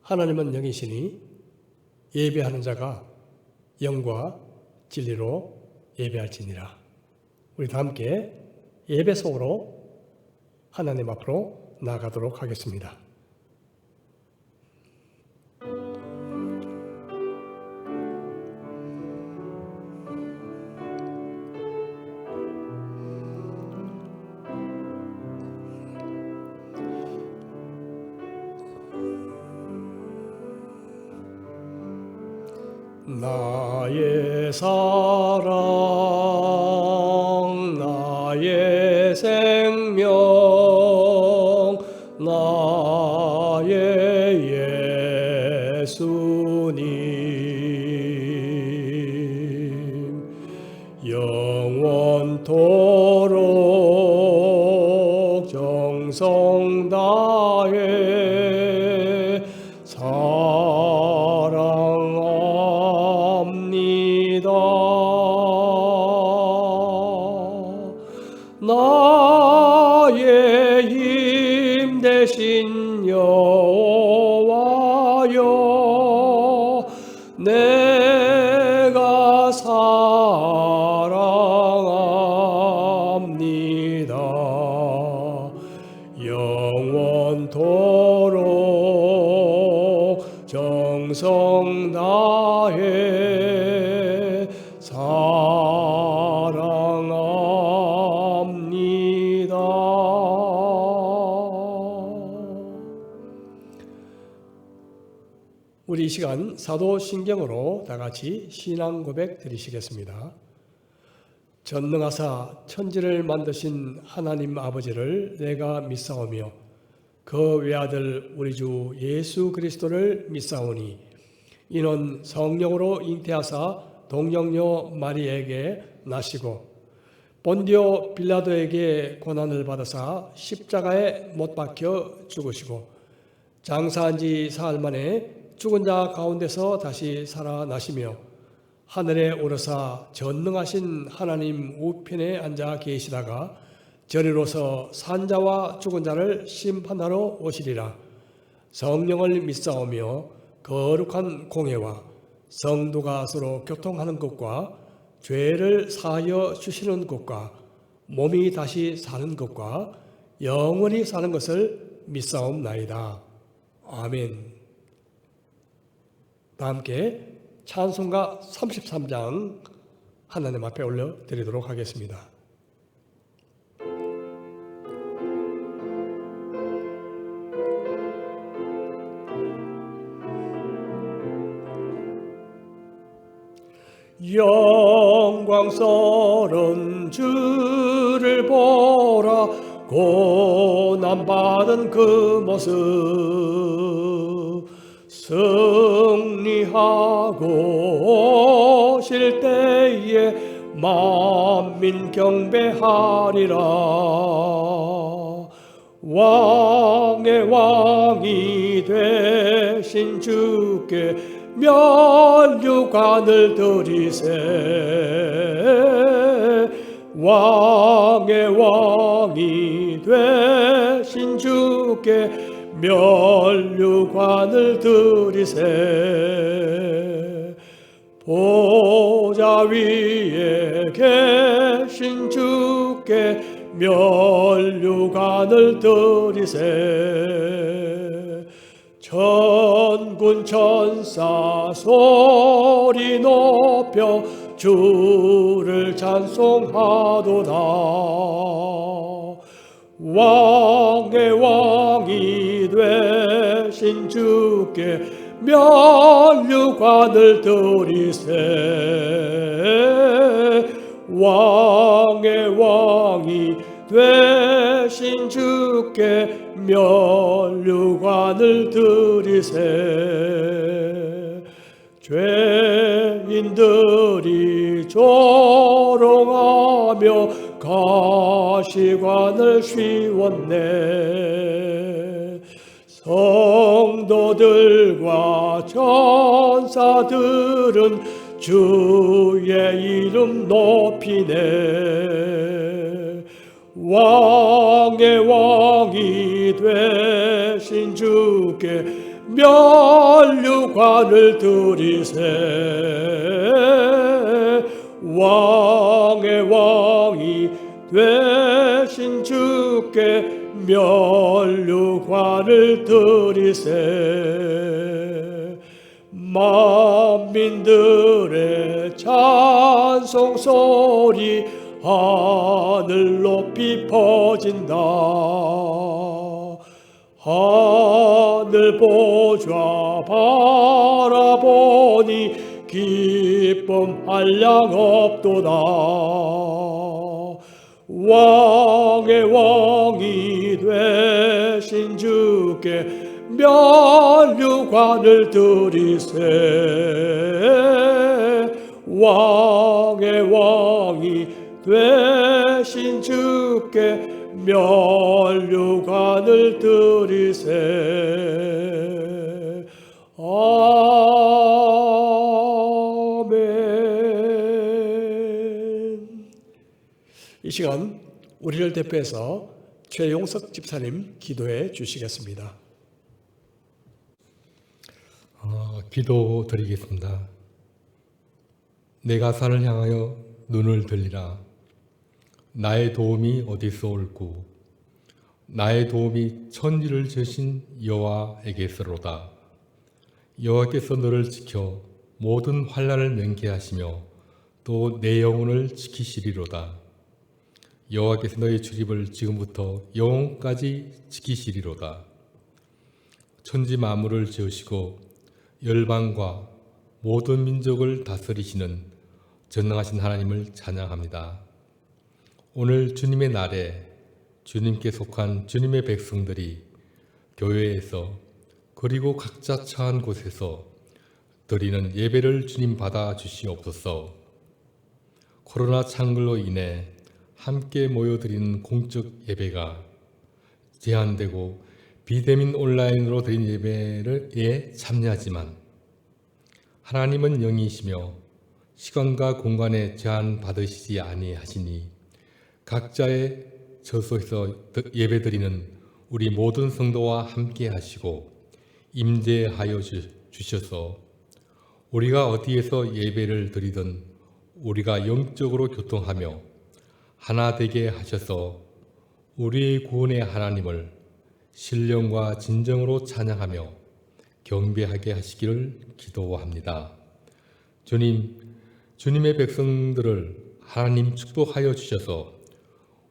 하나님은 영이시니 예배하는 자가 영과 진리로 예배할지니라. 우리 다 함께 예배 속으로 하나님 앞으로 나아가도록 하겠습니다. 나의 사랑, 나의 생명, 나의 예수님, 영원토록 정성 다해 사랑합니다. 나의 힘 되신 여호와여, 내가 사랑합니다. 영원토록 정성 다해 사랑합니다. 우리 이 시간 사도신경으로 다 같이 신앙 고백 드리시겠습니다. 전능하사 천지를 만드신 하나님 아버지를 내가 믿사오며 그 외아들 우리 주 예수 그리스도를 믿사오니 이는 성령으로 잉태하사 동정녀 마리에게 나시고 본디오 빌라도에게 고난을 받으사 십자가에 못 박혀 죽으시고 장사한 지 사흘 만에 죽은 자 가운데서 다시 살아나시며 하늘에 오르사 전능하신 하나님 우편에 앉아 계시다가 저리로서 산자와 죽은 자를 심판하러 오시리라. 성령을 믿사오며 거룩한 공회와 성도가 서로 교통하는 것과 죄를 사하여 주시는 것과 몸이 다시 사는 것과 영원히 사는 것을 믿사옵나이다. 아멘. 다 함께 찬송가 33장 하나님 앞에 올려드리도록 하겠습니다. 영광스러운 주를 보라, 고난받은 그 모습 승리하고 오실 때에 만민 경배하리라. 왕의 왕이 되신 주께 면류관을 드리세. 왕의 왕이 되신 주께 면류관을 드리세. 보좌 위에 계신 주께 면류관을 드리세. 천군 천사 소리 높여 주를 찬송하도다. 왕의 왕이 되신 주께 면류관을 드리세. 왕의 왕이 되신 주께 면류관을 드리세. 죄인들이 조롱하며 가시관을 씌웠네. 성도들과 천사들은 주의 이름 높이네. 왕의 왕이 되신 주께 면류관을 드리세. 왕의 왕이 되신 주께 면류관을 드리세. 만민들의 찬송 소리 하늘 높이 퍼진다. 하늘 보좌 바라보니 기쁨 한량 없도다. 왕의 왕이 되신 주께 면류관을 드리세. 왕의 왕이 되신 주께 면류관을 드리세. 아멘. 이 시간 우리를 대표해서 최용석 집사님 기도해 주시겠습니다. 기도 드리겠습니다. 내가 산을 향하여 눈을 들리라. 나의 도움이 어디서 올고 나의 도움이 천지를 지으신 여호와에게서로다. 여호와께서 너를 지켜 모든 환난을 면케하시며 또 내 영혼을 지키시리로다. 여호와께서 너의 출입을 지금부터 영원까지 지키시리로다. 천지 만물을 지으시고 열방과 모든 민족을 다스리시는 전능하신 하나님을 찬양합니다. 오늘 주님의 날에 주님께 속한 주님의 백성들이 교회에서 그리고 각자 처한 곳에서 드리는 예배를 주님 받아 주시옵소서. 코로나 창궐로 인해 함께 모여드리는 공적 예배가 제한되고 비대면 온라인으로 드린 예배에 참여하지만 하나님은 영이시며 시간과 공간에 제한받으시지 아니하시니 각자의 처소에서 예배드리는 우리 모든 성도와 함께 하시고 임재하여 주셔서 우리가 어디에서 예배를 드리든 우리가 영적으로 교통하며 하나 되게 하셔서 우리의 구원의 하나님을 신령과 진정으로 찬양하며 경배하게 하시기를 기도합니다. 주님의 백성들을 하나님 축복하여 주셔서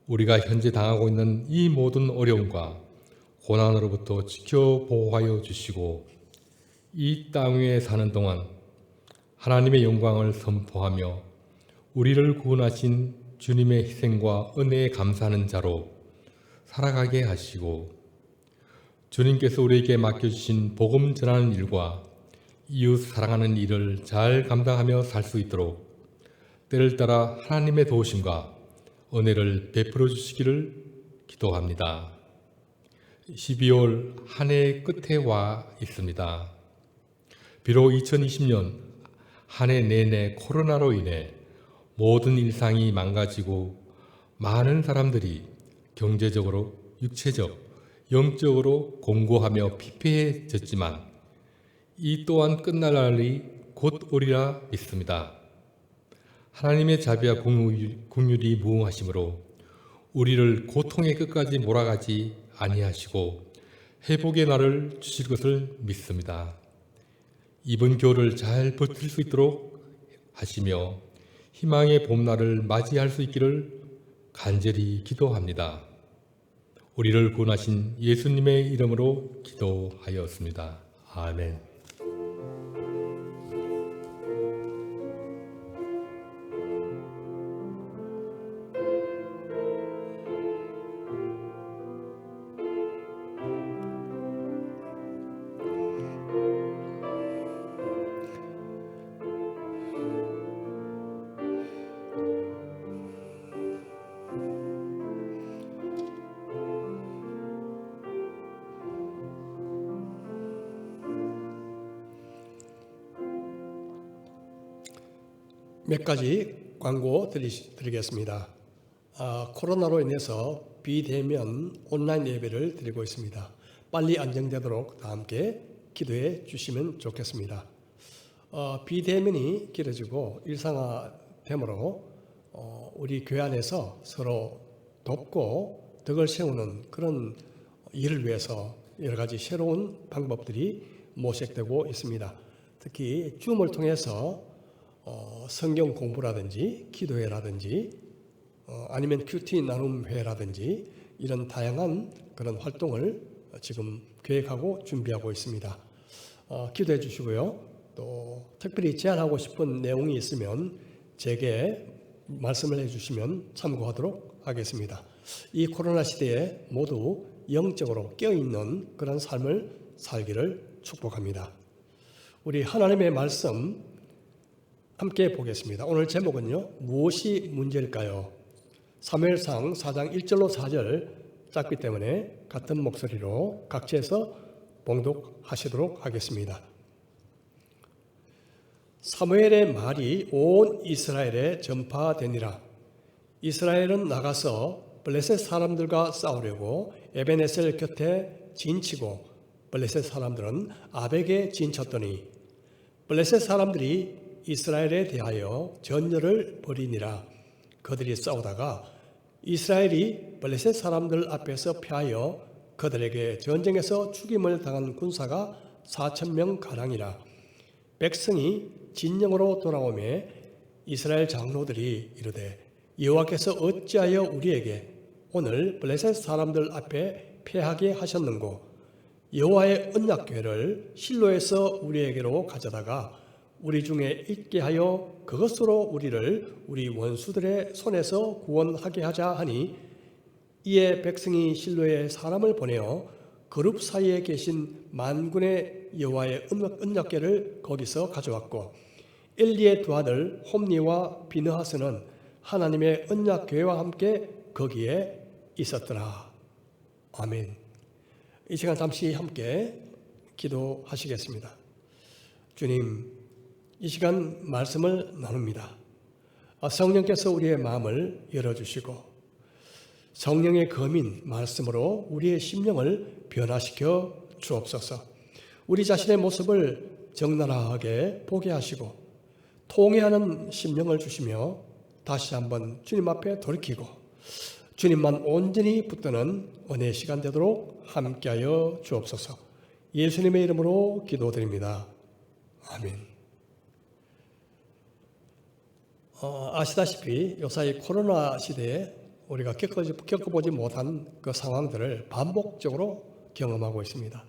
우리가 현재 당하고 있는 이 모든 어려움과 고난으로부터 지켜 보호하여 주시고 이 땅 위에 사는 동안 하나님의 영광을 선포하며 우리를 구원하신 주님의 희생과 은혜에 감사하는 자로 살아가게 하시고 주님께서 우리에게 맡겨주신 복음 전하는 일과 이웃 사랑하는 일을 잘 감당하며 살 수 있도록 때를 따라 하나님의 도우심과 은혜를 베풀어 주시기를 기도합니다. 12월 한 해의 끝에 와 있습니다. 비록 2020년 한 해 내내 코로나로 인해 모든 일상이 망가지고 많은 사람들이 경제적으로, 육체적, 영적으로 공고하며 피폐해졌지만 이 또한 끝날 날이 곧 오리라 믿습니다. 하나님의 자비와 긍휼이 무궁하심으로 우리를 고통의 끝까지 몰아가지 아니하시고 회복의 날을 주실 것을 믿습니다. 이번 겨울을 잘 버틸 수 있도록 하시며 희망의 봄날을 맞이할 수 있기를 간절히 기도합니다. 우리를 구원하신 예수님의 이름으로 기도하였습니다. 아멘. 몇 가지 광고 드리겠습니다. 코로나로 인해서 비대면 온라인 예배를 드리고 있습니다. 빨리 안정되도록 다 함께 기도해 주시면 좋겠습니다. 비대면이 길어지고 일상화되므로 우리 교회 안에서 서로 돕고 덕을 세우는 그런 일을 위해서 여러 가지 새로운 방법들이 모색되고 있습니다. 특히 줌을 통해서 성경 공부라든지 기도회라든지 아니면 큐티 나눔회라든지 이런 다양한 그런 활동을 지금 계획하고 준비하고 있습니다. 기도해 주시고요. 또 특별히 제안하고 싶은 내용이 있으면 제게 말씀을 해주시면 참고하도록 하겠습니다. 이 코로나 시대에 모두 영적으로 깨어있는 그런 삶을 살기를 축복합니다. 우리 하나님의 말씀 함께 보겠습니다. 오늘 제목은요, 무엇이 문제일까요? 사무엘상 4장 1절로 4절 짧기 때문에 같은 목소리로 각지에서 봉독하시도록 하겠습니다. 사무엘의 말이 온 이스라엘에 전파되니라. 이스라엘은 나가서 블레셋 사람들과 싸우려고 에베네셀 곁에 진치고 블레셋 사람들은 아벡에 진쳤더니 블레셋 사람들이 이스라엘에 대하여 전열을 벌이니라. 그들이 싸우다가 이스라엘이 블레셋 사람들 앞에서 패하여 그들에게 전쟁에서 죽임을 당한 군사가 4,000명 가량이라. 백성이 진영으로 돌아오매 이스라엘 장로들이 이르되 여호와께서 어찌하여 우리에게 오늘 블레셋 사람들 앞에 패하게 하셨는고 여호와의 언약궤를 실로에서 우리에게로 가져다가 우리 중에 있게 하여 그것으로 우리를 우리 원수들의 손에서 구원하게 하자 하니 이에 백성이 실로에 사람을 보내어 그룹 사이에 계신 만군의 여호와의 언약궤를 거기서 가져왔고 엘리의 두 아들 홈니와 비느하스는 하나님의 언약궤와 함께 거기에 있었더라. 아멘. 이 시간 잠시 함께 기도하시겠습니다. 주님, 이 시간 말씀을 나눕니다. 성령께서 우리의 마음을 열어주시고 성령의 검인 말씀으로 우리의 심령을 변화시켜 주옵소서. 우리 자신의 모습을 적나라하게 보게 하시고 통회하는 심령을 주시며 다시 한번 주님 앞에 돌이키고 주님만 온전히 붙드는 은혜의 시간 되도록 함께하여 주옵소서. 예수님의 이름으로 기도드립니다. 아멘. 아시다시피 요사이 코로나 시대에 우리가 겪어보지 못한 그 상황들을 반복적으로 경험하고 있습니다.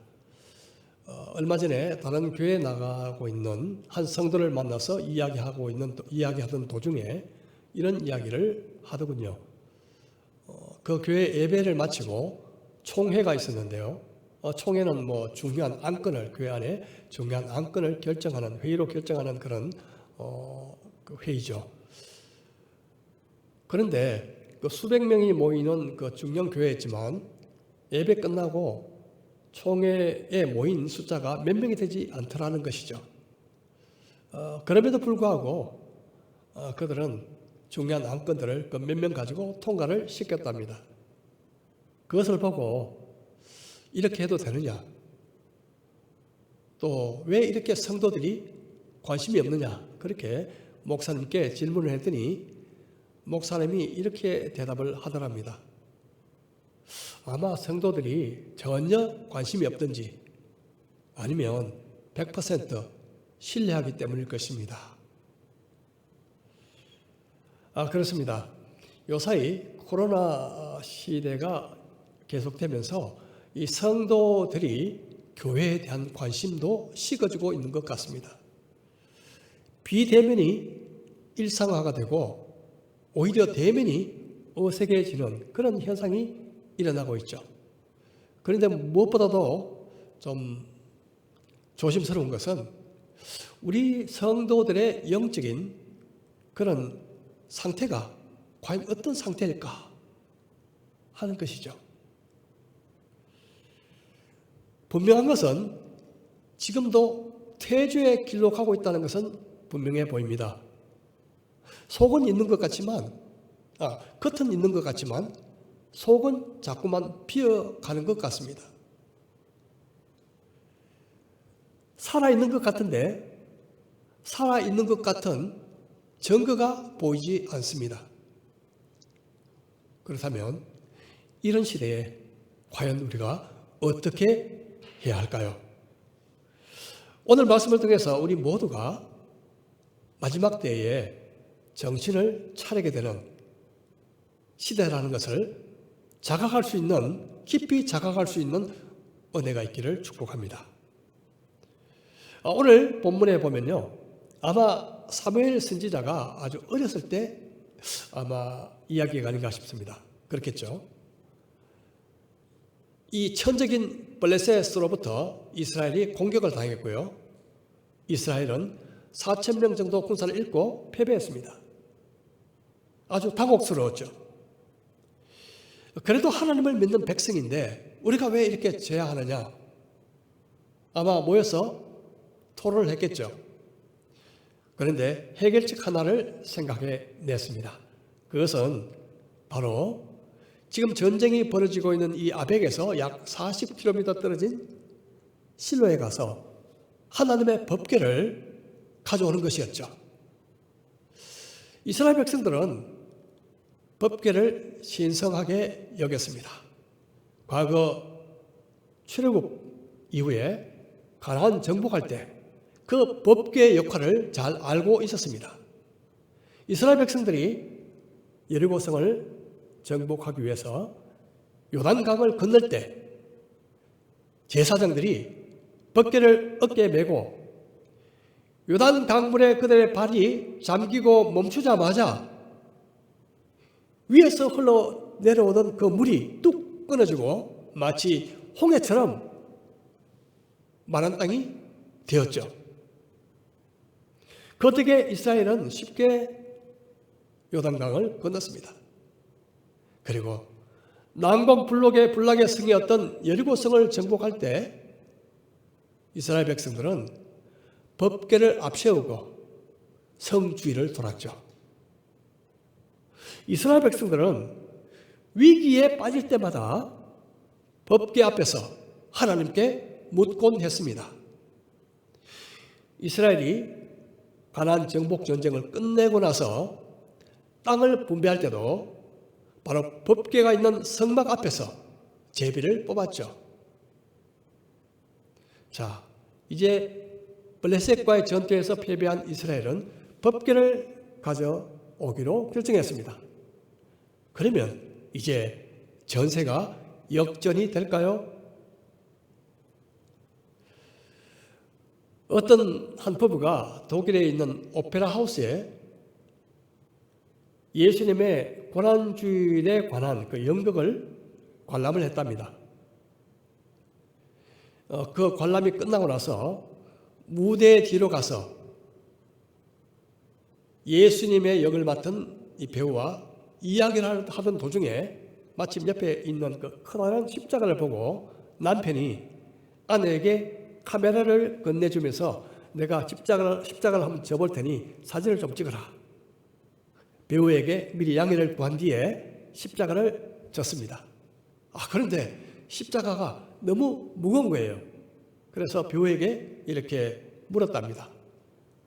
얼마 전에 다른 교회에 나가고 있는 한 성도를 만나서 이야기하던 도중에 이런 이야기를 하더군요. 그 교회 예배를 마치고 총회가 있었는데요. 총회는 중요한 안건을 교회 안에 중요한 안건을 결정하는 회의로 결정하는 그런 그 회의죠. 그런데 그 수백 명이 모이는 그 중형 교회였지만 예배 끝나고 총회에 모인 숫자가 몇 명이 되지 않더라는 것이죠. 그럼에도 불구하고 그들은 중요한 안건들을 그 몇 명 가지고 통과를 시켰답니다. 그것을 보고 이렇게 해도 되느냐? 또 왜 이렇게 성도들이 관심이 없느냐? 그렇게 목사님께 질문을 했더니 목사님이 이렇게 대답을 하더랍니다. 아마 성도들이 전혀 관심이 없든지 아니면 100% 신뢰하기 때문일 것입니다. 그렇습니다. 요사이 코로나 시대가 계속되면서 이 성도들이 교회에 대한 관심도 식어지고 있는 것 같습니다. 비대면이 일상화가 되고 오히려 대면이 어색해지는 그런 현상이 일어나고 있죠. 그런데 무엇보다도 좀 조심스러운 것은 우리 성도들의 영적인 그런 상태가 과연 어떤 상태일까 하는 것이죠. 분명한 것은 지금도 퇴조에 길로 가고 있다는 것은 분명해 보입니다. 속은 있는 것 같지만, 겉은 있는 것 같지만 속은 자꾸만 비어가는 것 같습니다. 살아있는 것 같은데 살아있는 것 같은 증거가 보이지 않습니다. 그렇다면 이런 시대에 과연 우리가 어떻게 해야 할까요? 오늘 말씀을 통해서 우리 모두가 마지막 때에 정신을 차리게 되는 시대라는 것을 자각할 수 있는, 깊이 자각할 수 있는 은혜가 있기를 축복합니다. 오늘 본문에 보면요, 아마 사무엘 선지자가 아주 어렸을 때 아마 이야기가 아닌가 싶습니다. 그렇겠죠? 이 천적인 블레셋으로부터 이스라엘이 공격을 당했고요. 이스라엘은 4,000명 정도 군사를 잃고 패배했습니다. 아주 당혹스러웠죠. 그래도 하나님을 믿는 백성인데 우리가 왜 이렇게 져야 하느냐? 아마 모여서 토론을 했겠죠. 그런데 해결책 하나를 생각해 냈습니다. 그것은 바로 지금 전쟁이 벌어지고 있는 이 아벡에서 약 40km 떨어진 실로에 가서 하나님의 법궤를 가져오는 것이었죠. 이스라엘 백성들은 법궤를 신성하게 여겼습니다. 과거 출애굽 이후에 가나안 정복할 때 그 법궤의 역할을 잘 알고 있었습니다. 이스라엘 백성들이 여리고성을 정복하기 위해서 요단강을 건널 때 제사장들이 법궤를 어깨에 메고 요단강물에 그들의 발이 잠기고 멈추자마자 위에서 흘러내려오던 그 물이 뚝 끊어지고 마치 홍해처럼 마른 땅이 되었죠. 그 덕에 이스라엘은 쉽게 요단강을 건넜습니다. 그리고 남권 블록의 불락의 성이었던 여리고성을 정복할 때 이스라엘 백성들은 법궤를 앞세우고 성 주위를 돌았죠. 이스라엘 백성들은 위기에 빠질 때마다 법궤 앞에서 하나님께 묻곤 했습니다. 이스라엘이 가나안 정복 전쟁을 끝내고 나서 땅을 분배할 때도 바로 법궤가 있는 성막 앞에서 제비를 뽑았죠. 자, 이제 블레셋과의 전투에서 패배한 이스라엘은 법궤를 가져오기로 결정했습니다. 그러면 이제 전세가 역전이 될까요? 어떤 한 부부가 독일에 있는 오페라 하우스에 예수님의 고난주일에 관한 그 연극을 관람을 했답니다. 그 관람이 끝나고 나서 무대 뒤로 가서 예수님의 역을 맡은 이 배우와 이야기를 하던 도중에 마침 옆에 있는 그 커다란 십자가를 보고 남편이 아내에게 카메라를 건네주면서 내가 십자가를 한번 접을 테니 사진을 좀 찍어라. 배우에게 미리 양해를 구한 뒤에 십자가를 졌습니다. 그런데 십자가가 너무 무거운 거예요. 그래서 배우에게 이렇게 물었답니다.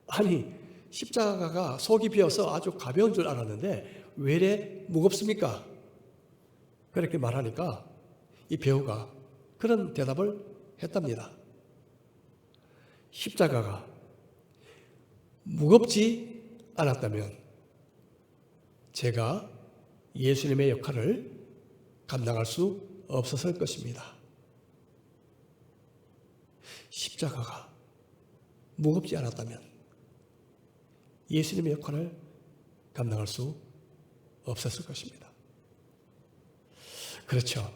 아니, 십자가가 속이 비어서 아주 가벼운 줄 알았는데 왜 이래 무겁습니까? 그렇게 말하니까 이 배우가 그런 대답을 했답니다. 십자가가 무겁지 않았다면 제가 예수님의 역할을 감당할 수 없었을 것입니다. 십자가가 무겁지 않았다면 예수님의 역할을 감당할 수 없었을 것입니다. 그렇죠.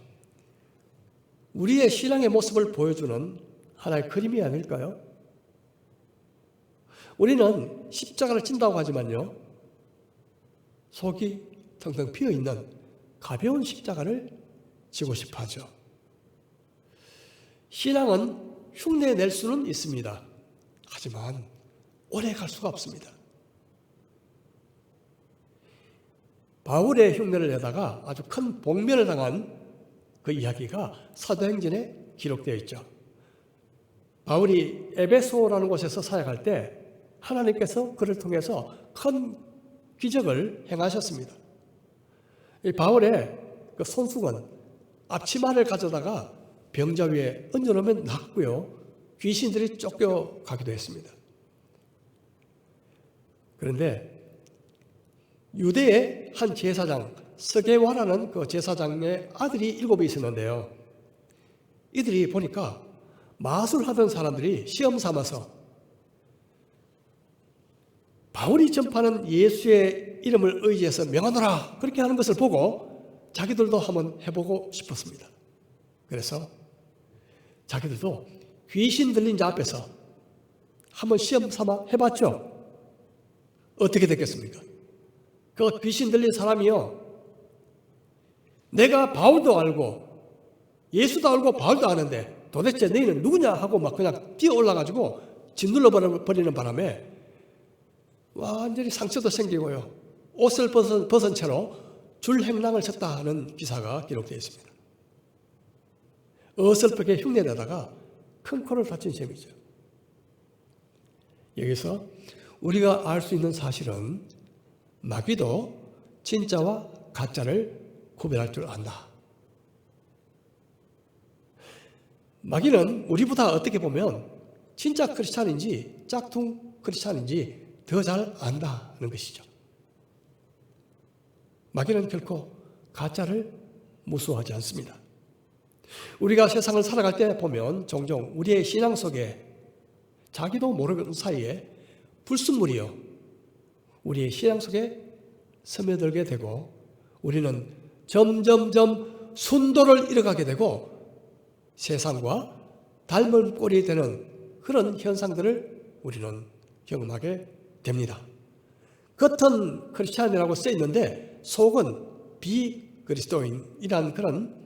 우리의 신앙의 모습을 보여주는 하나의 그림이 아닐까요? 우리는 십자가를 진다고 하지만요, 속이 텅텅 비어있는 가벼운 십자가를 지고 싶어 하죠. 신앙은 흉내낼 수는 있습니다. 하지만 오래 갈 수가 없습니다. 바울의 흉내를 내다가 아주 큰 복면을 당한 그 이야기가 사도행전에 기록되어 있죠. 바울이 에베소라는 곳에서 사역할 때 하나님께서 그를 통해서 큰 기적을 행하셨습니다. 이 바울의 그 손수건 앞치마를 가져다가 병자 위에 얹어놓으면 낫고요, 귀신들이 쫓겨가기도 했습니다. 그런데 유대의 한 제사장 스게와라는 그 제사장의 아들이 7이 있었는데요, 이들이 보니까 마술하던 사람들이 시험 삼아서 바울이 전파하는 예수의 이름을 의지해서 명하노라 그렇게 하는 것을 보고 자기들도 한번 해보고 싶었습니다. 그래서 자기들도 귀신 들린 자 앞에서 한번 시험 삼아 해봤죠. 어떻게 됐겠습니까? 그 귀신 들린 사람이요, 내가 바울도 알고 예수도 알고 바울도 아는데 도대체 너희는 누구냐 하고 막 그냥 뛰어 올라가지고 짓눌러 버리는 바람에 완전히 상처도 생기고요, 옷을 벗은 채로 줄행랑을 쳤다는 기사가 기록되어 있습니다. 어설프게 흉내내다가 큰 코를 다친 셈이죠. 여기서 우리가 알 수 있는 사실은 마귀도 진짜와 가짜를 구별할 줄 안다. 마귀는 우리보다 어떻게 보면 진짜 크리스찬인지 짝퉁 크리스찬인지 더 잘 안다는 것이죠. 마귀는 결코 가짜를 무수하지 않습니다. 우리가 세상을 살아갈 때 보면 종종 우리의 신앙 속에 자기도 모르는 사이에 불순물이요, 우리의 신앙 속에 스며들게 되고 우리는 점점점 순도를 잃어가게 되고 세상과 닮은 꼴이 되는 그런 현상들을 우리는 경험하게 됩니다. 겉은 크리스찬이라고 써 있는데 속은 비그리스도인이라는 그런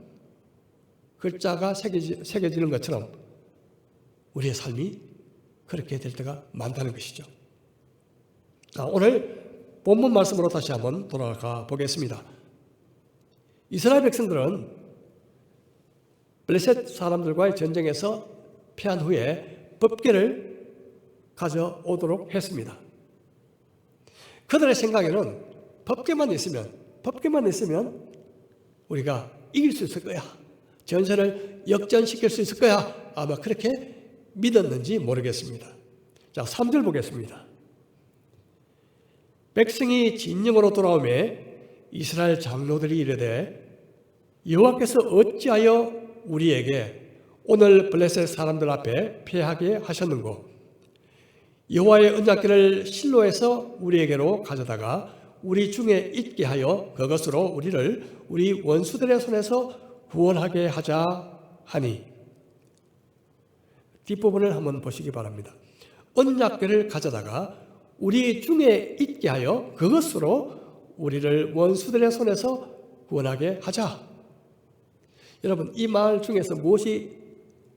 글자가 새겨지는 것처럼 우리의 삶이 그렇게 될 때가 많다는 것이죠. 자, 오늘 본문 말씀으로 다시 한번 돌아가 보겠습니다. 이스라엘 백성들은 블레셋 사람들과의 전쟁에서 패한 후에 법궤를 가져오도록 했습니다. 그들의 생각에는 법궤만 있으면 우리가 이길 수 있을 거야, 전세를 역전시킬 수 있을 거야, 아마 그렇게 믿었는지 모르겠습니다. 자, 3절 보겠습니다. 백성이 진영으로 돌아오매 이스라엘 장로들이 이르되 여호와께서 어찌하여 우리에게 오늘 블레셋 사람들 앞에 패하게 하셨는고, 여호와의 언약궤를 실로에서 우리에게로 가져다가 우리 중에 있게 하여 그것으로 우리를 우리 원수들의 손에서 구원하게 하자 하니. 뒷부분을 한번 보시기 바랍니다. 언약궤를 가져다가 우리 중에 있게 하여 그것으로 우리를 원수들의 손에서 구원하게 하자. 여러분, 이 말 중에서 무엇이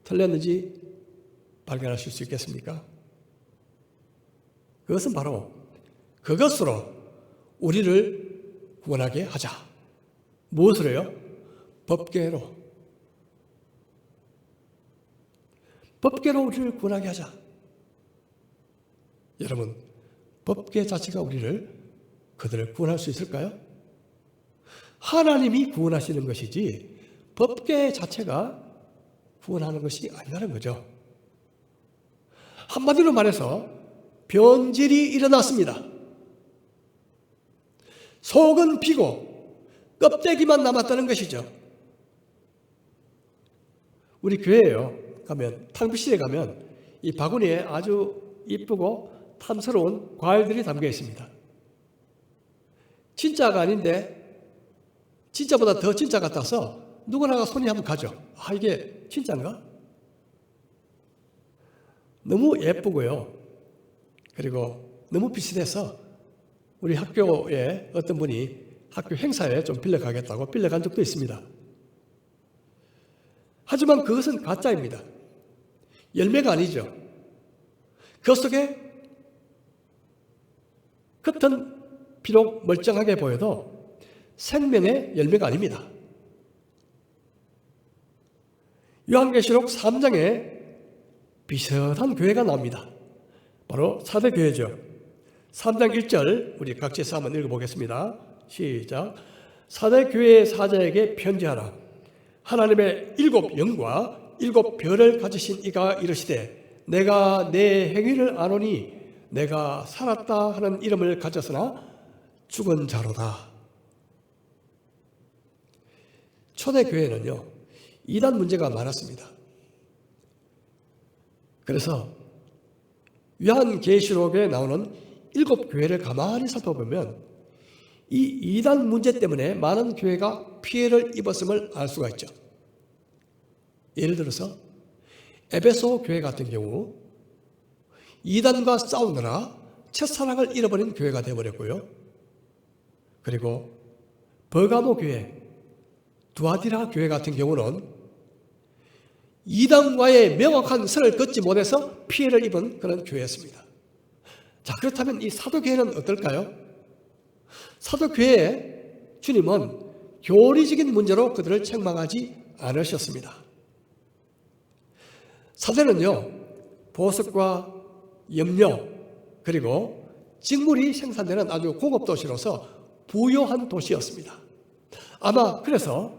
틀렸는지 발견하실 수 있겠습니까? 그것은 바로 그것으로 우리를 구원하게 하자. 무엇으로요? 법궤로. 법궤로 우리를 구원하게 하자. 여러분, 법궤 자체가 그들을 구원할 수 있을까요? 하나님이 구원하시는 것이지 법궤 자체가 구원하는 것이 아니라는 거죠. 한마디로 말해서 변질이 일어났습니다. 속은 비고 껍데기만 남았다는 것이죠. 우리 교회에요, 탕비실에 가면 이 바구니에 아주 이쁘고 탐스러운 과일들이 담겨 있습니다. 진짜가 아닌데 진짜보다 더 진짜 같아서 누구나가 손이 한번 가죠. 아, 이게 진짜인가? 너무 예쁘고요, 그리고 너무 비슷해서 우리 학교에 어떤 분이 학교 행사에 좀 빌려가겠다고 빌려간 적도 있습니다. 하지만 그것은 가짜입니다. 열매가 아니죠. 그 속에 겉은 비록 멀쩡하게 보여도 생명의 열매가 아닙니다. 요한계시록 3장에 비슷한 교회가 나옵니다. 바로 사대교회죠. 3장 1절 우리 각지에서 한번 읽어보겠습니다. 시작. 사대교회의 사자에게 편지하라. 하나님의 7 영과 7 별을 가지신 이가 이르시되 내가 내 행위를 아노니 내가 살았다 하는 이름을 가졌으나 죽은 자로다. 초대교회는요, 이단 문제가 많았습니다. 그래서 요한계시록에 나오는 7 교회를 가만히 살펴보면 이 이단 문제 때문에 많은 교회가 피해를 입었음을 알 수가 있죠. 예를 들어서 에베소 교회 같은 경우 이단과 싸우느라 첫사랑을 잃어버린 교회가 되어버렸고요. 그리고 버가모 교회, 두아디라 교회 같은 경우는 이단과의 명확한 선을 긋지 못해서 피해를 입은 그런 교회였습니다. 자, 그렇다면 이 사도교회는 어떨까요? 사도교회에 주님은 교리적인 문제로 그들을 책망하지 않으셨습니다. 사대는요, 보석과 염료 그리고 직물이 생산되는 아주 고급 도시로서 부유한 도시였습니다. 아마 그래서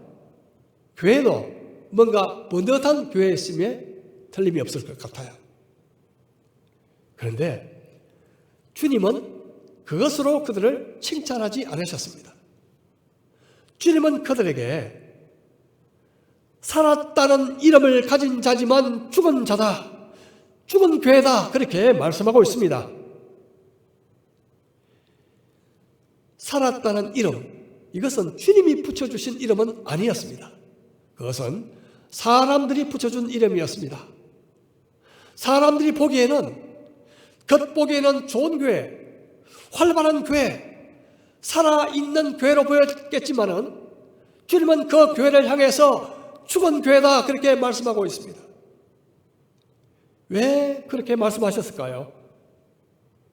교회도 뭔가 번듯한 교회였음에 틀림이 없을 것 같아요. 그런데 주님은 그것으로 그들을 칭찬하지 않으셨습니다. 주님은 그들에게 살았다는 이름을 가진 자지만 죽은 자다, 죽은 교회다, 그렇게 말씀하고 있습니다. 살았다는 이름, 이것은 주님이 붙여주신 이름은 아니었습니다. 그것은 사람들이 붙여준 이름이었습니다. 사람들이 보기에는, 겉보기에는 좋은 교회, 활발한 교회, 살아있는 교회로 보였겠지만은 주님은 그 교회를 향해서 죽은 교회다, 그렇게 말씀하고 있습니다. 왜 그렇게 말씀하셨을까요?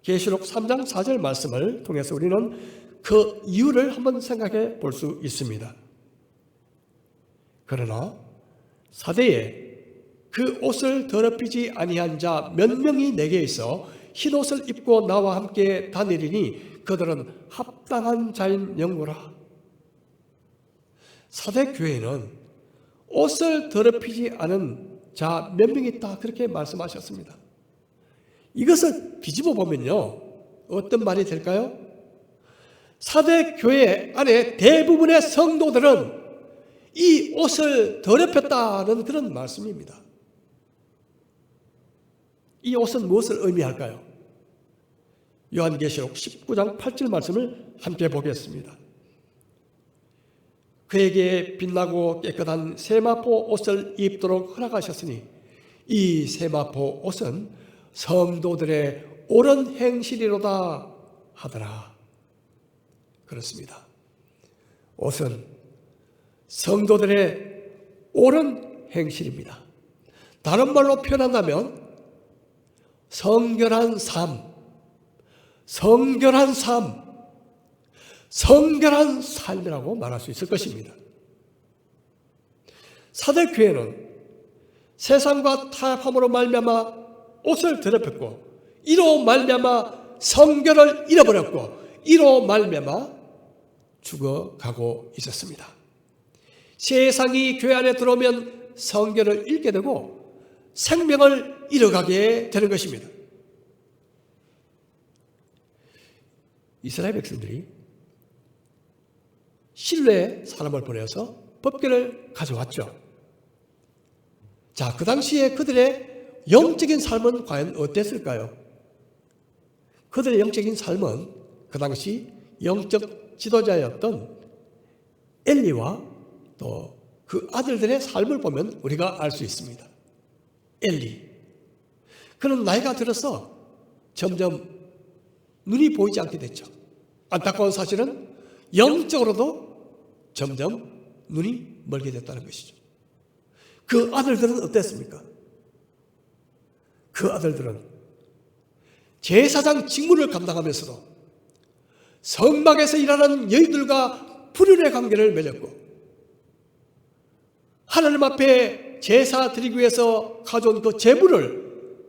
계시록 3장 4절 말씀을 통해서 우리는 그 이유를 한번 생각해 볼 수 있습니다. 그러나 사대에 그 옷을 더럽히지 아니한 자 몇 명이 내게 있어 흰 옷을 입고 나와 함께 다니리니 그들은 합당한 자인 영구라. 사대 교회는 옷을 더럽히지 않은 자 몇 명이 있다, 그렇게 말씀하셨습니다. 이것을 뒤집어 보면요, 어떤 말이 될까요? 사대 교회 안에 대부분의 성도들은 이 옷을 더럽혔다는 그런 말씀입니다. 이 옷은 무엇을 의미할까요? 요한계시록 19장 8절 말씀을 함께 보겠습니다. 그에게 빛나고 깨끗한 세마포 옷을 입도록 허락하셨으니 이 세마포 옷은 성도들의 옳은 행실이로다 하더라. 그렇습니다. 옷은 성도들의 옳은 행실입니다. 다른 말로 표현한다면 성결한 삶, 성결한 삶, 성결한 삶이라고 말할 수 있을 것입니다. 사대교회는 세상과 타협함으로 말미암아 옷을 더럽혔고, 이로 말미암아 성결을 잃어버렸고, 이로 말미암아 죽어가고 있었습니다. 세상이 교회 안에 들어오면 성결을 잃게 되고 생명을 잃어가게 되는 것입니다. 이스라엘 백성들이 실로에 사람을 보내서 법궤를 가져왔죠. 자, 그 당시에 그들의 영적인 삶은 과연 어땠을까요? 그들의 영적인 삶은 그 당시 영적 지도자였던 엘리와 또 그 아들들의 삶을 보면 우리가 알 수 있습니다. 엘리, 그는 나이가 들어서 점점 눈이 보이지 않게 됐죠. 안타까운 사실은 영적으로도 점점 눈이 멀게 됐다는 것이죠. 그 아들들은 어땠습니까? 그 아들들은 제사장 직무를 감당하면서도 성막에서 일하는 여인들과 불륜의 관계를 맺었고, 하나님 앞에 제사 드리기 위해서 가져온 그 제물을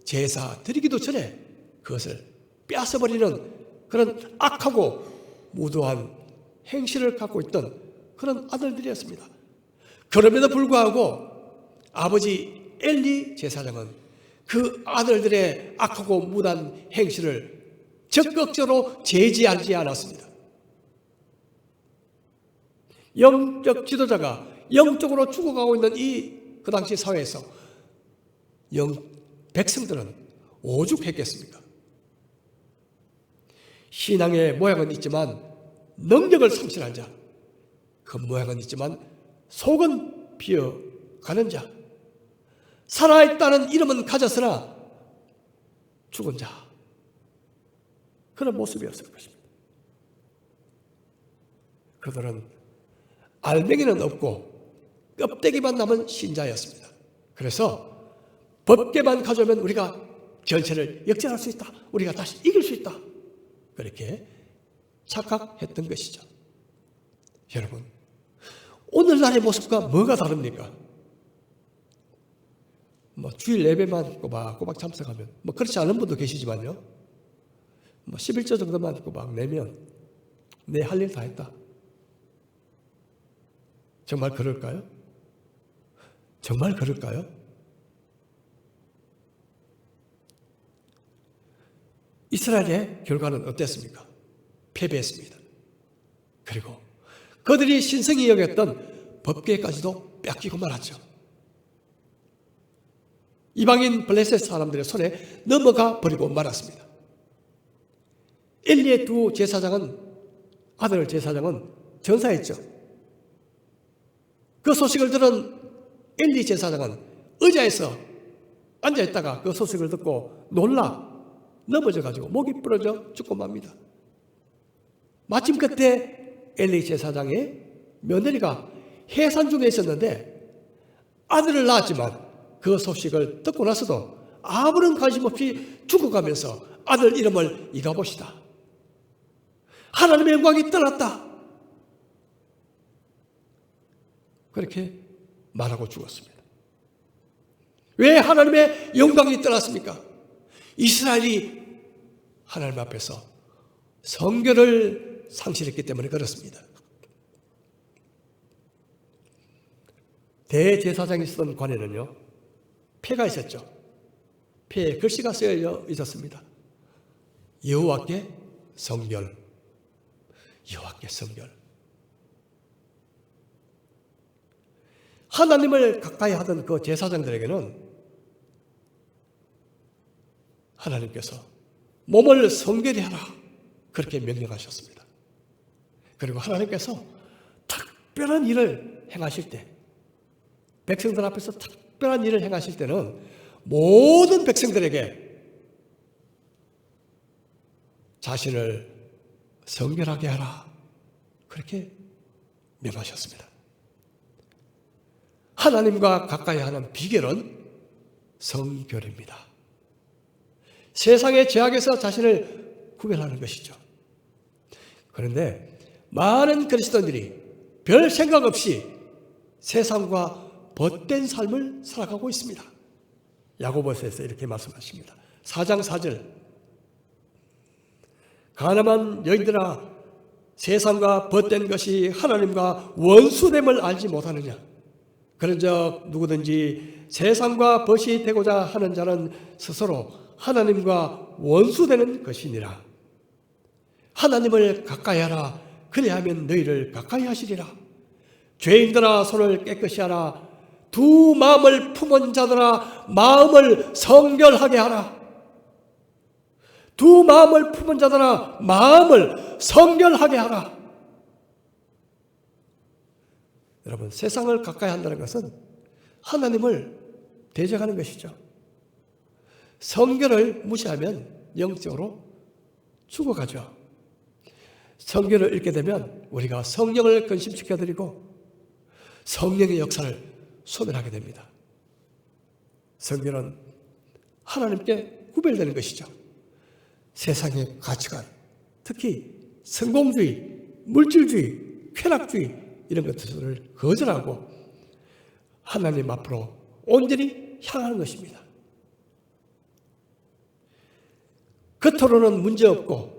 제사 드리기도 전에 그것을 빼앗아버리는 그런 악하고 무도한 행실을 갖고 있던 그런 아들들이었습니다. 그럼에도 불구하고 아버지 엘리 제사장은 그 아들들의 악하고 무단 행실을 적극적으로 제지하지 않았습니다. 영적 지도자가 영적으로 죽어가고 있는 그 당시 사회에서 백성들은 오죽했겠습니까? 신앙의 모양은 있지만 능력을 상실한 자, 그 모양은 있지만 속은 비어가는 자, 살아있다는 이름은 가졌으나 죽은 자, 그런 모습이었을 것입니다. 그들은 알맹이는 없고 껍데기만 남은 신자였습니다. 그래서 법계만 가져오면 우리가 전체를 역전할 수 있다, 우리가 다시 이길 수 있다, 그렇게 착각했던 것이죠. 여러분, 오늘날의 모습과 뭐가 다릅니까? 주일 예배만 꼬박꼬박 참석하면, 그렇지 않은 분도 계시지만요, 11조 정도만 꼬박 내면 내 할 일 다 했다. 정말 그럴까요? 정말 그럴까요? 이스라엘의 결과는 어땠습니까? 패배했습니다. 그리고 그들이 신성히 여겼던 법궤까지도 뺏기고 말았죠. 이방인 블레셋 사람들의 손에 넘어가 버리고 말았습니다. 엘리의 두 아들 제사장은 전사했죠. 그 소식을 들은 엘리 제사장은 의자에서 앉아있다가 그 소식을 듣고 놀라 넘어져가지고 목이 부러져 죽고 맙니다. 마침 그때 엘리 제사장의 며느리가 해산 중에 있었는데 아들을 낳았지만 그 소식을 듣고 나서도 아무런 관심 없이 죽어가면서 아들 이름을 이가봇이다, 하나님의 영광이 떠났다, 그렇게 말하고 죽었습니다. 왜 하나님의 영광이 떠났습니까? 이스라엘이 하나님 앞에서 성결을 상실했기 때문에 그렇습니다. 대제사장이 쓰던 관에는요, 패가 있었죠. 패에 글씨가 쓰여 있었습니다. 여호와께 성결, 여호와께 성결. 하나님을 가까이 하던 그 제사장들에게는 하나님께서 몸을 성결히 하라, 그렇게 명령하셨습니다. 그리고 하나님께서 특별한 일을 행하실 때, 백성들 앞에서 특별한 일을 행하실 때는 모든 백성들에게 자신을 성결하게 하라, 그렇게 명하셨습니다. 하나님과 가까이 하는 비결은 성결입니다. 세상의 죄악에서 자신을 구별하는 것이죠. 그런데 많은 그리스도인들이 별 생각 없이 세상과 벗된 삶을 살아가고 있습니다. 야고보서에서 이렇게 말씀하십니다. 4장 4절, 가늠한 여인들아, 세상과 벗된 것이 하나님과 원수됨을 알지 못하느냐? 그런즉 누구든지 세상과 벗이 되고자 하는 자는 스스로 하나님과 원수되는 것이니라. 하나님을 가까이 하라, 그리하면 너희를 가까이 하시리라. 죄인들아, 손을 깨끗이 하라. 두 마음을 품은 자들아, 마음을 성결하게 하라. 두 마음을 품은 자들아, 마음을 성결하게 하라. 여러분, 세상을 가까이 한다는 것은 하나님을 대적하는 것이죠. 성결을 무시하면 영적으로 죽어가죠. 성경을 읽게 되면 우리가 성령을 근심시켜드리고 성령의 역사를 소멸하게 됩니다. 성경은 하나님께 구별되는 것이죠. 세상의 가치관, 특히 성공주의, 물질주의, 쾌락주의 이런 것들을 거절하고 하나님 앞으로 온전히 향하는 것입니다. 겉으로는 문제없고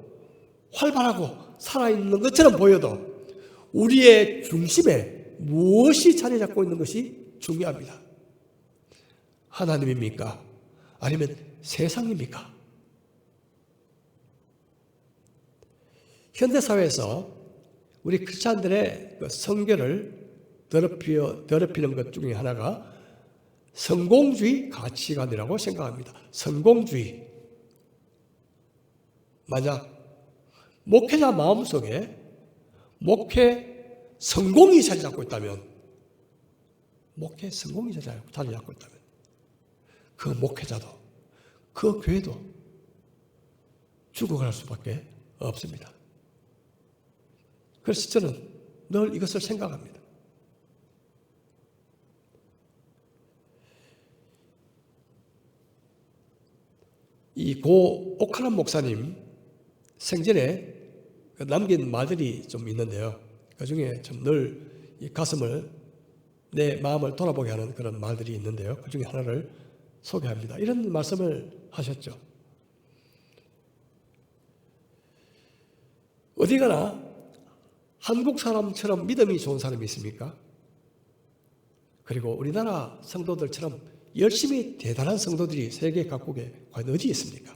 활발하고 살아있는 것처럼 보여도 우리의 중심에 무엇이 자리 잡고 있는 것이 중요합니다. 하나님입니까? 아니면 세상입니까? 현대사회에서 우리 크리스찬들의 성결을 더럽히는 것 중에 하나가 성공주의 가치관이라고 생각합니다. 성공주의. 만약 목회자 마음속에 목회 성공이 자리 잡고 있다면, 목회 성공이 자리 잡고 있다면 그 목회자도 그 교회도 죽어갈 수밖에 없습니다. 그래서 저는 늘 이것을 생각합니다. 이 고 오카람 목사님 생전에 남긴 말들이 좀 있는데요. 그 중에 좀 늘 이 가슴을, 내 마음을 돌아보게 하는 그런 말들이 있는데요. 그 중에 하나를 소개합니다. 이런 말씀을 하셨죠. 어디 가나 한국 사람처럼 믿음이 좋은 사람이 있습니까? 그리고 우리나라 성도들처럼 열심히 대단한 성도들이 세계 각국에 과연 어디 있습니까?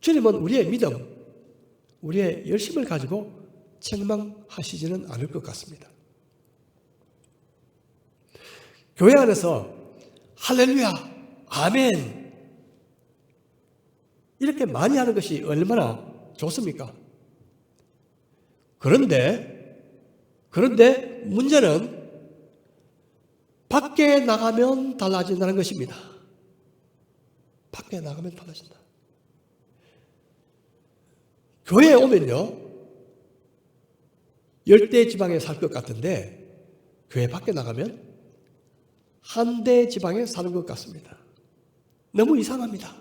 주님은 우리의 믿음, 우리의 열심을 가지고 책망하시지는 않을 것 같습니다. 교회 안에서 할렐루야, 아멘 이렇게 많이 하는 것이 얼마나 좋습니까? 그런데 문제는 밖에 나가면 달라진다는 것입니다. 밖에 나가면 달라진다. 교회에 오면요, 열대 지방에 살 것 같은데 교회 밖에 나가면 한대 지방에 사는 것 같습니다. 너무 이상합니다.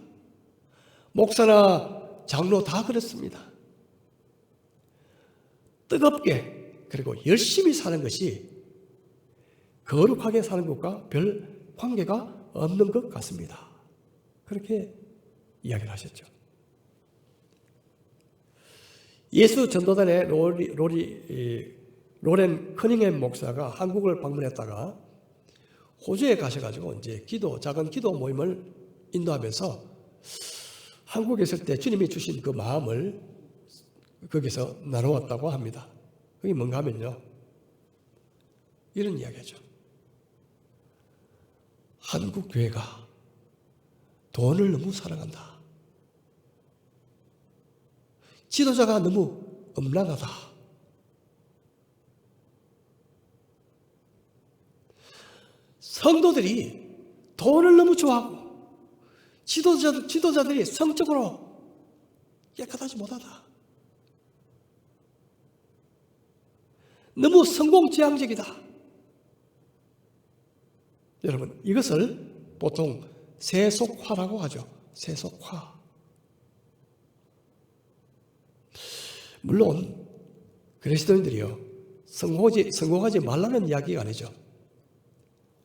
목사나 장로 다 그렇습니다. 뜨겁게 그리고 열심히 사는 것이 거룩하게 사는 것과 별 관계가 없는 것 같습니다. 그렇게 이야기를 하셨죠. 예수 전도단의 로렌 커닝햄 목사가 한국을 방문했다가 호주에 가셔가지고 이제 작은 기도 모임을 인도하면서 한국에 있을 때 주님이 주신 그 마음을 거기서 나누었다고 합니다. 그게 뭔가 하면요, 이런 이야기죠. 한국 교회가 돈을 너무 사랑한다. 지도자가 너무 음란하다. 성도들이 돈을 너무 좋아하고 지도자들이 성적으로 깨끗하지 못하다. 너무 성공지향적이다. 여러분, 이것을 보통 세속화라고 하죠. 세속화. 물론 그리스도인들이요, 성공하지 말라는 이야기가 아니죠.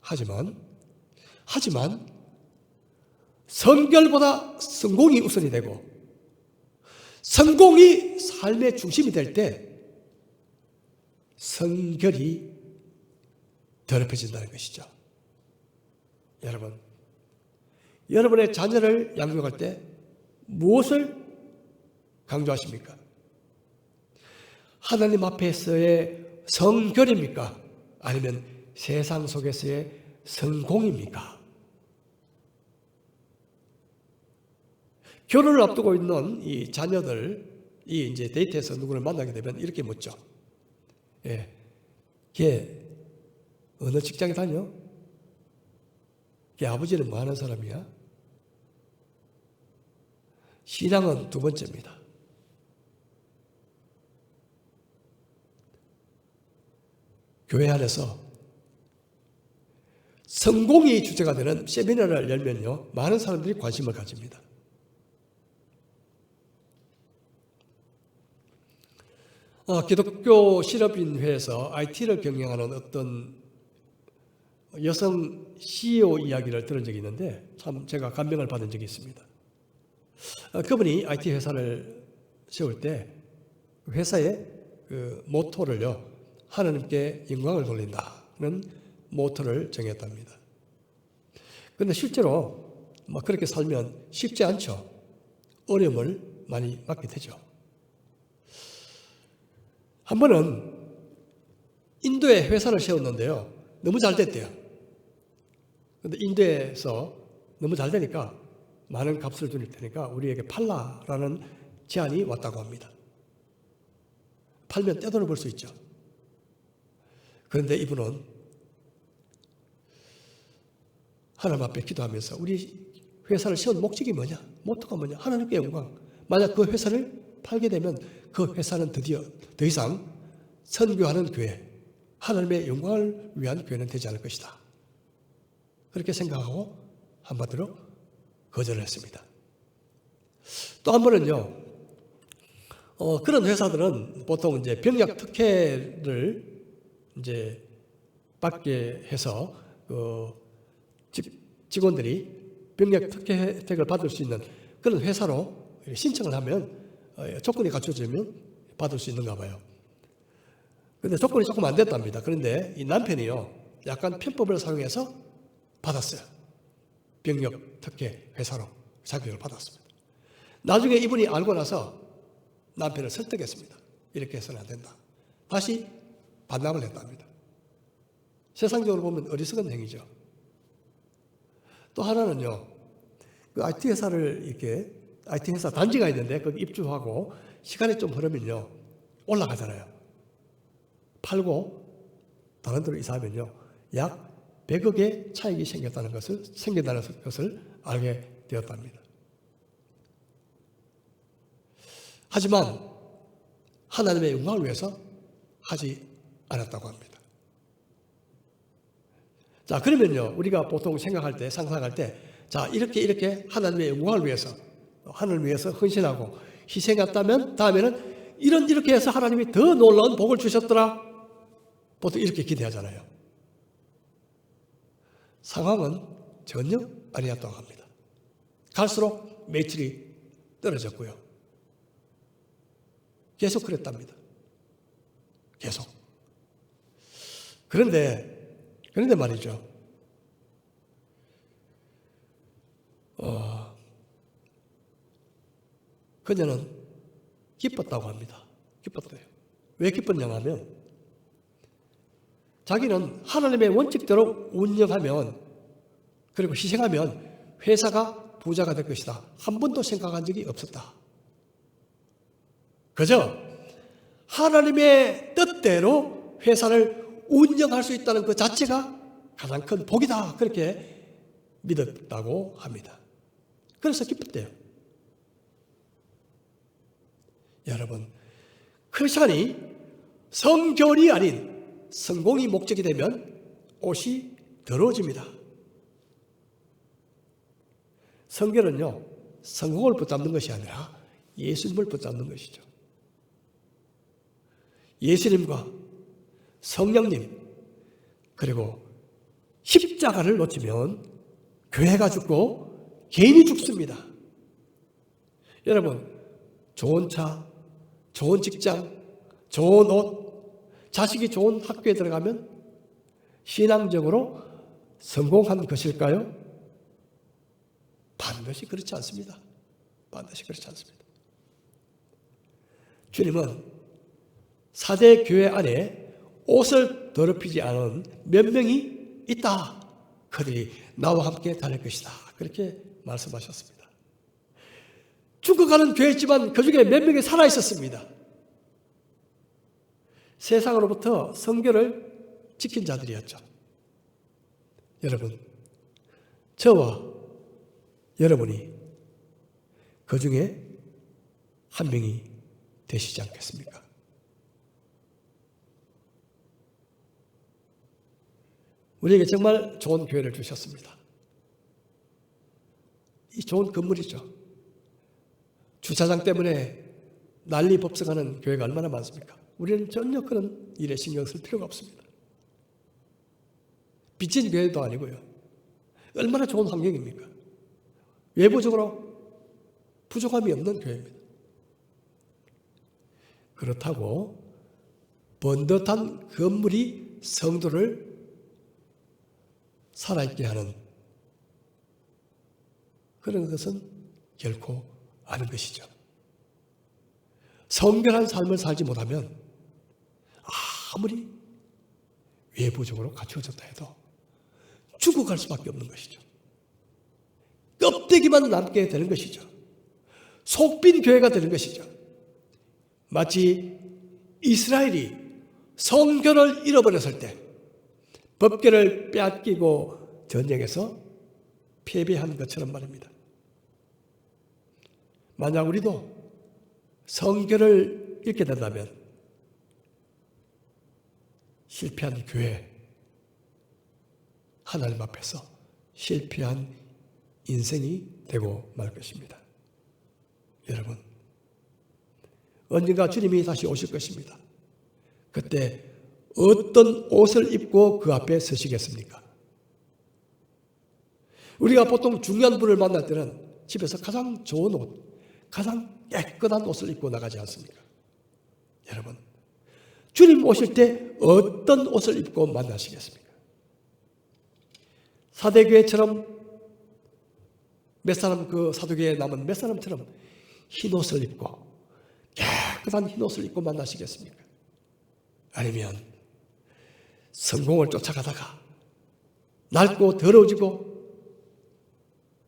하지만 성결보다 성공이 우선이 되고 성공이 삶의 중심이 될 때 성결이 더럽혀진다는 것이죠. 여러분, 여러분의 자녀를 양육할 때 무엇을 강조하십니까? 하나님 앞에서의 성결입니까? 아니면 세상 속에서의 성공입니까? 결혼을 앞두고 있는 이 자녀들이 이제 데이트에서 누구를 만나게 되면 이렇게 묻죠. 걔 어느 직장에 다녀? 걔 아버지는 뭐 하는 사람이야? 신앙은 두 번째입니다. 교회 안에서 성공이 주제가 되는 세미나를 열면요, 많은 사람들이 관심을 가집니다. 기독교 실업인회에서 IT를 경영하는 어떤 여성 CEO 이야기를 들은 적이 있는데 참 제가 감명을 받은 적이 있습니다. 그분이 IT 회사를 세울 때 회사의 그 모토를요, 하나님께 영광을 돌린다는 모토를 정했답니다. 그런데 실제로 그렇게 살면 쉽지 않죠. 어려움을 많이 받게 되죠. 한 번은 인도에 회사를 세웠는데요, 너무 잘 됐대요. 그런데 인도에서 너무 잘 되니까 많은 값을 드릴 테니까 우리에게 팔라라는 제안이 왔다고 합니다. 팔면 떼돈을 벌 수 있죠. 그런데 이분은 하나님 앞에 기도하면서 우리 회사를 세운 목적이 뭐냐? 모토가 뭐냐? 하나님께 영광. 만약 그 회사를 팔게 되면 그 회사는 드디어 더 이상 선교하는 교회, 하나님의 영광을 위한 교회는 되지 않을 것이다. 그렇게 생각하고 한마디로 거절을 했습니다. 또 한 번은요, 그런 회사들은 보통 이제 병역 특혜를 이제 받게 해서 직원들이 병역 특혜 혜택을 받을 수 있는 그런 회사로 신청을 하면 조건이 갖춰지면 받을 수 있는가 봐요. 그런데 조건이 조금 안 됐답니다. 그런데 이 남편이요, 약간 편법을 사용해서 받았어요. 병역 특혜 회사로 자격을 받았습니다. 나중에 이분이 알고 나서 남편을 설득했습니다. 이렇게 해서는 안 된다. 다시 반납을 했답니다. 세상적으로 보면 어리석은 행위죠. 또 하나는요, 그 IT 회사를 이렇게 IT 회사 단지가 있는데 거기 입주하고 시간이 좀 흐르면요, 올라가잖아요. 팔고 다른 데로 이사하면요, 약 100억의 차익이 생긴다는 것을 알게 되었답니다. 하지만 하나님의 영광을 위해서 하지 않았다고 합니다. 자, 그러면요, 우리가 보통 생각할 때, 상상할 때, 자, 이렇게 하나님의 영광을 위해서, 하나님을 위해서 헌신하고 희생했다면 다음에는 이렇게 해서 하나님이 더 놀라운 복을 주셨더라. 보통 이렇게 기대하잖아요. 상황은 전혀 아니었다고 합니다. 갈수록 매출이 떨어졌고요. 계속 그랬답니다. 계속. 그런데 말이죠. 그녀는 기뻤다고 합니다. 기뻤대요. 왜 기뻤냐 하면 자기는 하나님의 원칙대로 운영하면, 그리고 희생하면 회사가 부자가 될 것이다. 한 번도 생각한 적이 없었다. 그저 하나님의 뜻대로 회사를 운영할 수 있다는 그 자체가 가장 큰 복이다. 그렇게 믿었다고 합니다. 그래서 기뻤대요. 여러분, 크리스찬이 성결이 아닌 성공이 목적이 되면 옷이 더러워집니다. 성결은요, 성공을 붙잡는 것이 아니라 예수님을 붙잡는 것이죠. 예수님과 성령님, 그리고 십자가를 놓치면 교회가 죽고 개인이 죽습니다. 여러분, 좋은 차, 좋은 직장, 좋은 옷, 자식이 좋은 학교에 들어가면 신앙적으로 성공한 것일까요? 반드시 그렇지 않습니다. 반드시 그렇지 않습니다. 주님은 사대 교회 안에 옷을 더럽히지 않은 몇 명이 있다. 그들이 나와 함께 다닐 것이다. 그렇게 말씀하셨습니다. 죽어가는 교회지만 그 중에 몇 명이 살아있었습니다. 세상으로부터 성결을 지킨 자들이었죠. 여러분, 저와 여러분이 그 중에 한 명이 되시지 않겠습니까? 우리에게 정말 좋은 교회를 주셨습니다. 이 좋은 건물이죠. 주차장 때문에 난리 법석하는 교회가 얼마나 많습니까? 우리는 전혀 그런 일에 신경 쓸 필요가 없습니다. 빚진 교회도 아니고요. 얼마나 좋은 환경입니까? 외부적으로 부족함이 없는 교회입니다. 그렇다고 번듯한 건물이 성도를 살아있게 하는 그런 것은 결코 아닌 것이죠. 성결한 삶을 살지 못하면 아무리 외부적으로 갖추어졌다 해도 죽어갈 수밖에 없는 것이죠. 껍데기만 남게 되는 것이죠. 속빈 교회가 되는 것이죠. 마치 이스라엘이 성결을 잃어버렸을 때 법궤를 빼앗기고 전쟁에서 패배한 것처럼 말입니다. 만약 우리도 성결을 잃게 된다면 실패한 교회, 하나님 앞에서 실패한 인생이 되고 말 것입니다. 여러분, 언젠가 주님이 다시 오실 것입니다. 그때 어떤 옷을 입고 그 앞에 서시겠습니까? 우리가 보통 중요한 분을 만날 때는 집에서 가장 좋은 옷, 가장 깨끗한 옷을 입고 나가지 않습니까? 여러분, 주님 오실 때 어떤 옷을 입고 만나시겠습니까? 사대교회처럼 몇 사람, 그 사도교회에 남은 몇 사람처럼 흰 옷을 입고 깨끗한 흰 옷을 입고 만나시겠습니까? 아니면 성공을 쫓아가다가 낡고 더러워지고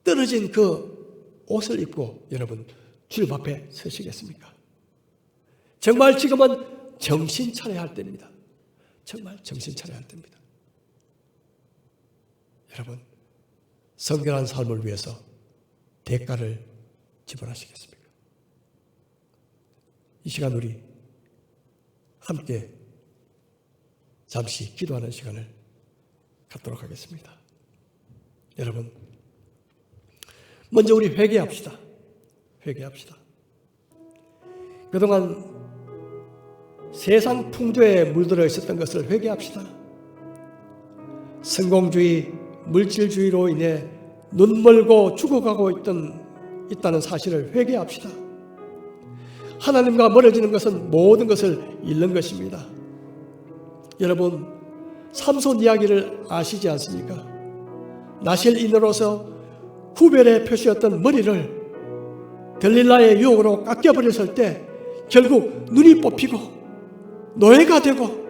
떨어진 그 옷을 입고 여러분 주님 앞에 서시겠습니까? 정말 지금은 정신 차려야 할 때입니다. 정말 정신 차려야 할 때입니다. 여러분, 성결한 삶을 위해서 대가를 지불하시겠습니까? 이 시간 우리 함께 잠시 기도하는 시간을 갖도록 하겠습니다. 여러분, 먼저 우리 회개합시다. 회개합시다. 그동안 세상 풍조에 물들어 있었던 것을 회개합시다. 성공주의, 물질주의로 인해 눈멀고 죽어가고 있다는 사실을 회개합시다. 하나님과 멀어지는 것은 모든 것을 잃는 것입니다. 여러분, 삼손 이야기를 아시지 않습니까? 나실인으로서 구별의 표시였던 머리를 들릴라의 유혹으로 깎여버렸을 때 결국 눈이 뽑히고 노예가 되고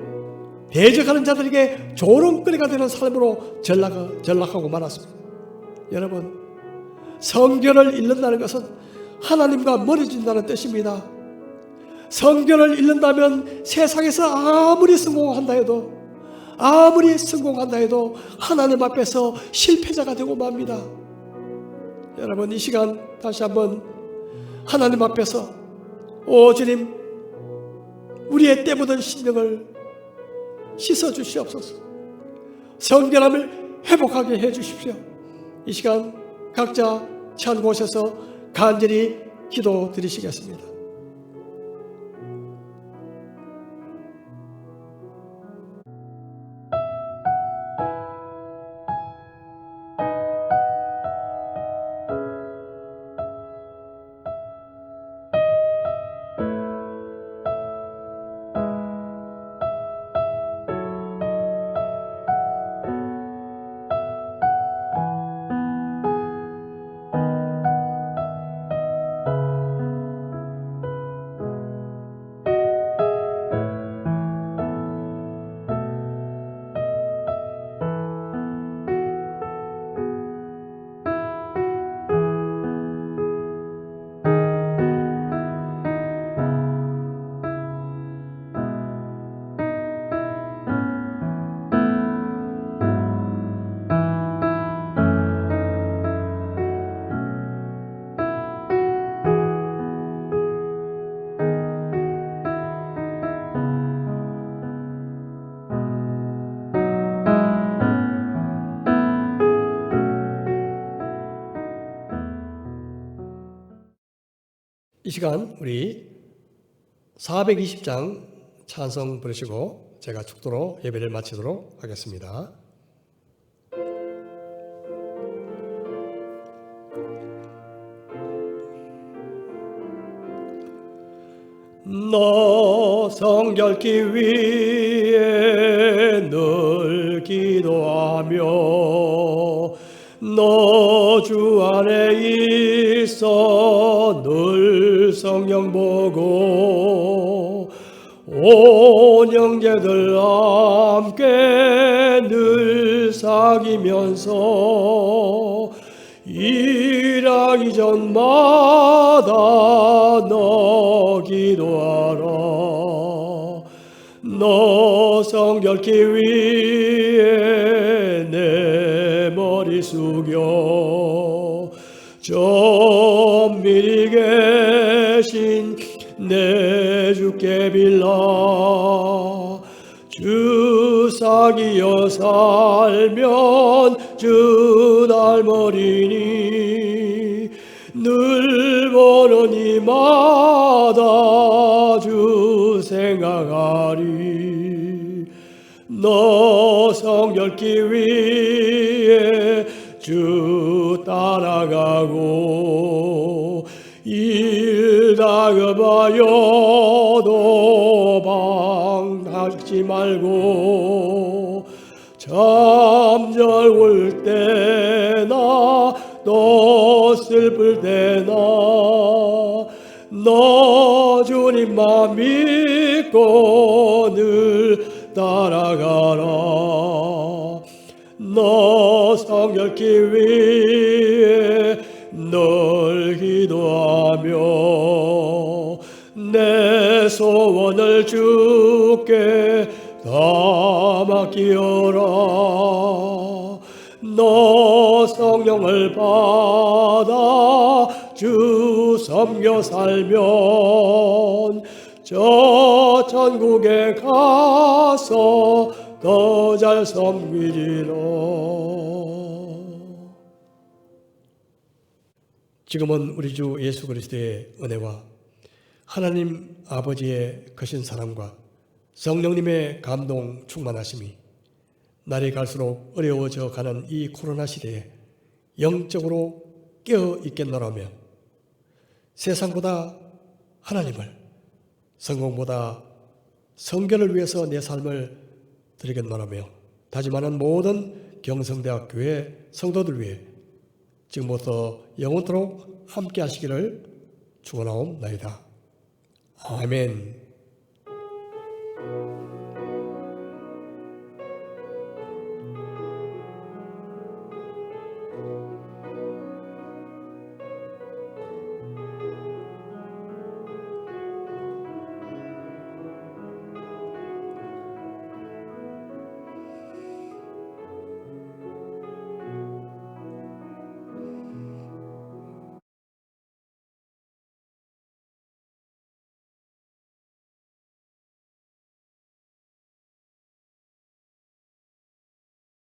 대적하는 자들에게 조롱거리가 되는 삶으로 전락하고 말았습니다. 여러분, 성결을 잃는다는 것은 하나님과 멀어진다는 뜻입니다. 성결을 잃는다면 세상에서 아무리 성공한다 해도 하나님 앞에서 실패자가 되고 맙니다. 여러분, 이 시간 다시 한번 하나님 앞에서 오 주님, 우리의 때 묻은 심령을 씻어 주시옵소서. 성결함을 회복하게 해 주십시오. 이 시간 각자 찬 곳에서 간절히 기도 드리시겠습니다. 이 시간 우리 420장 찬송 부르시고 제가 축도로 예배를 마치도록 하겠습니다. 너 성결기 위에 늘 기도하며 너 주 안에 있어 늘 성령 보고 온 형제들 함께 늘 사귀면서 일하기 전마다 너 기도하라. 너 성결기 위에 내 머리 숙여 정밀히 계신 내 주께 빌라. 주 사귀어 살면 주 닮으리니 늘 보는 이마다 주 생각하리. 너 성결기 위에 주 따라가고 일 다급하여도 방하지 말고 잠자올 때나 또 슬플 때나 너 주님만 믿고 늘 따라가라. 너 성결기 위에 늘 기도하며 내 소원을 주께 다 맡기어라. 너 성령을 받아 주 섬겨 살면 저 천국에 가서 더 잘 섬기리라. 지금은 우리 주 예수 그리스도의 은혜와 하나님 아버지의 크신 사랑과 성령님의 감동 충만하심이 날이 갈수록 어려워져 가는 이 코로나 시대에 영적으로 깨어 있겠노라며 세상보다 하나님을, 성공보다 성결을 위해서 내 삶을 드리겠노라며 다짐하는 모든 경성대학 교회 성도들 위해 지금부터 영원토록 함께 하시기를 축원하옵나이다. 아멘.